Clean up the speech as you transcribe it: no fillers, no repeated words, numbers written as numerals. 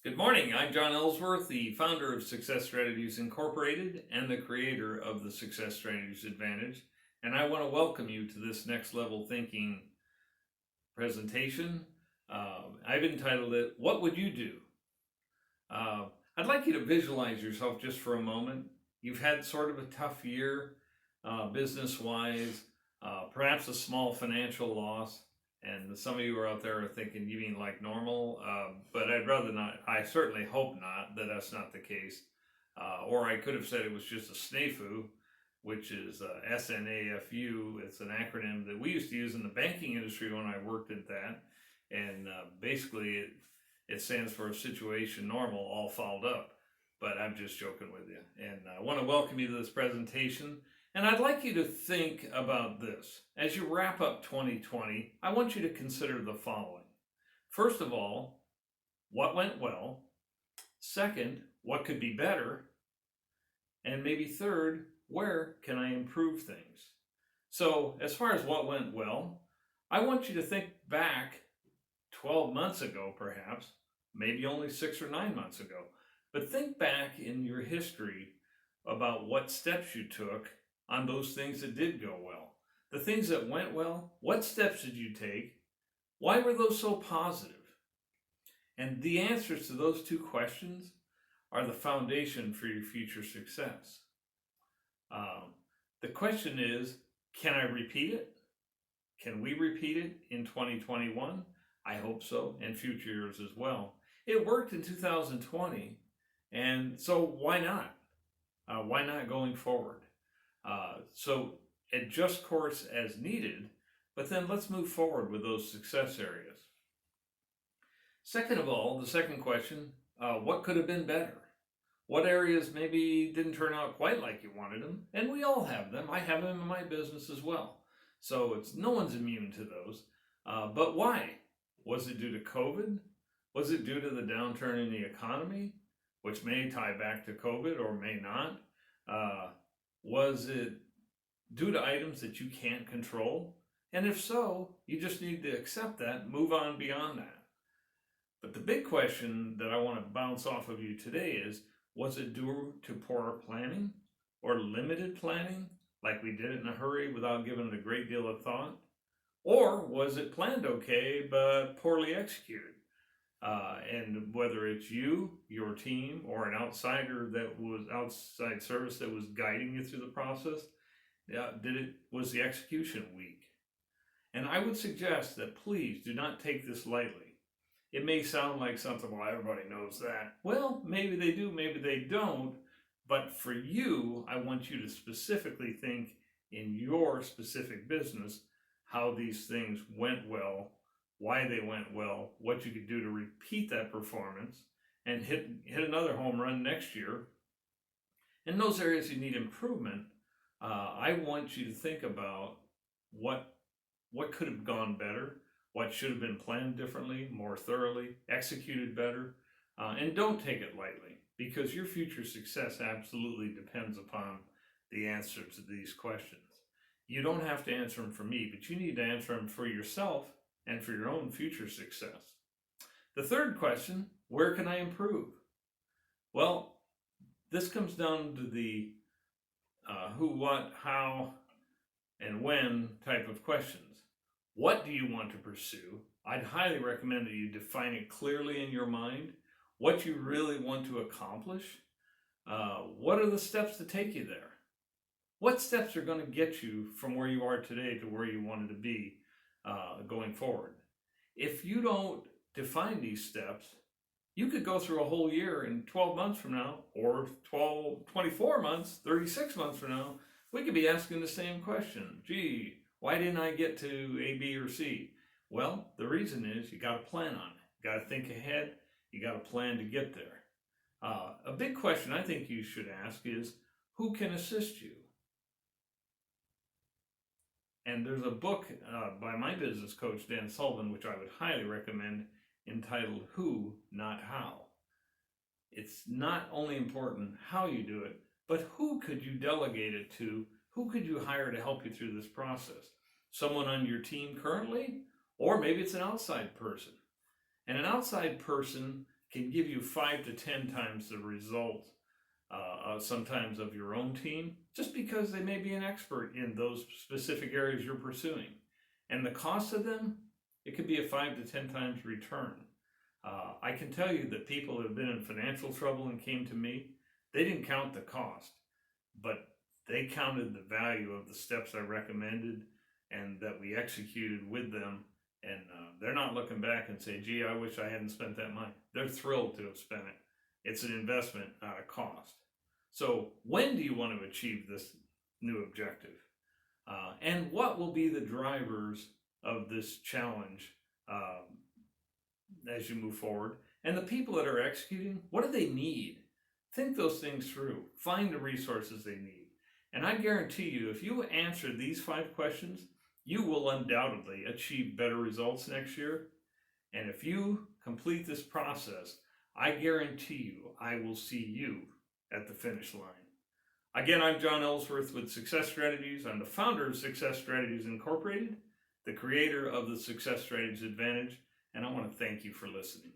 Good morning. I'm John Ellsworth, the founder of Success Strategies Incorporated and the creator of the Success Strategies Advantage. And I want to welcome you to this next level thinking presentation. I've entitled it, What Would You Do? I'd like you to visualize yourself just for a moment. You've had sort of a tough year, business wise, perhaps a small financial loss. And some of you are out there are thinking, you mean like normal? But I'd rather not, I certainly hope not, that that's not the case. Or I could have said it was just a SNAFU, which is SNAFU. It's an acronym that we used to use in the banking industry when I worked at that. And basically it stands for a situation normal, all fouled up. But I'm just joking with you. And I want to welcome you to this presentation. And I'd like you to think about this. As you wrap up 2020, I want you to consider the following. First of all, what went well? Second, what could be better? And maybe third, where can I improve things? So as far as what went well, I want you to think back 12 months ago, perhaps, maybe only 6 or 9 months ago. But think back in your history about what steps you took on those things that did go well. The things that went well, what steps did you take? Why were those so positive? And the answers to those two questions are the foundation for your future success. The question is, can I repeat it? Can we repeat it in 2021? I hope so, and future years as well. It worked in 2020, and so why not? Why not going forward? So adjust course as needed, but then let's move forward with those success areas. Second of all, the second question, what could have been better? What areas maybe didn't turn out quite like you wanted them? And we all have them. I have them in my business as well. So no one's immune to those. But why? Was it due to COVID? Was it due to the downturn in the economy, which may tie back to COVID or may not? Was it due to items that you can't control? And if so, you just need to accept that, move on beyond that. But the big question that I want to bounce off of you today is, was it due to poor planning or limited planning, like we did it in a hurry without giving it a great deal of thought? Or was it planned okay, but poorly executed? And whether it's you, your team, or an outsider that was outside service that was guiding you through the process, was the execution weak? And I would suggest that please do not take this lightly. It may sound like something, well, everybody knows that. Well, maybe they do, maybe they don't. But for you, I want you to specifically think in your specific business how these things went well, why they went well, what you could do to repeat that performance and hit another home run next year. In those areas you need improvement, I want you to think about what could have gone better, what should have been planned differently, more thoroughly, executed better, and don't take it lightly, because your future success absolutely depends upon the answer to these questions. You don't have to answer them for me, but you need to answer them for yourself and for your own future success. The third question, where can I improve? Well, this comes down to the who, what, how, and when type of questions. What do you want to pursue? I'd highly recommend that you define it clearly in your mind, what you really want to accomplish. What are the steps to take you there? What steps are going to get you from where you are today to where you wanted to be going forward? If you don't define these steps, you could go through a whole year in 12 months from now, or 24 months, 36 months from now, we could be asking the same question. Gee, why didn't I get to A, B, or C? Well, the reason is you got to plan on it. You got to think ahead. You got to plan to get there. A big question I think you should ask is, who can assist you? And there's a book by my business coach, Dan Sullivan, which I would highly recommend, entitled Who, Not How. It's not only important how you do it, but who could you delegate it to? Who could you hire to help you through this process? Someone on your team currently, or maybe it's an outside person. And an outside person can give you 5 to 10 times the result sometimes of your own team, just because they may be an expert in those specific areas you're pursuing. And the cost of them, it could be a 5 to 10 times return. I can tell you that people that have been in financial trouble and came to me, they didn't count the cost, but they counted the value of the steps I recommended and that we executed with them. And they're not looking back and say, gee, I wish I hadn't spent that money. They're thrilled to have spent it. It's an investment, not a cost. So when do you want to achieve this new objective? And what will be the drivers of this challenge as you move forward? And the people that are executing, what do they need? Think those things through. Find the resources they need. And I guarantee you, if you answer these 5 questions, you will undoubtedly achieve better results next year. And if you complete this process, I guarantee you, I will see you at the finish line. Again, I'm John Ellsworth with Success Strategies. I'm the founder of Success Strategies Incorporated, the creator of the Success Strategies Advantage, and I want to thank you for listening.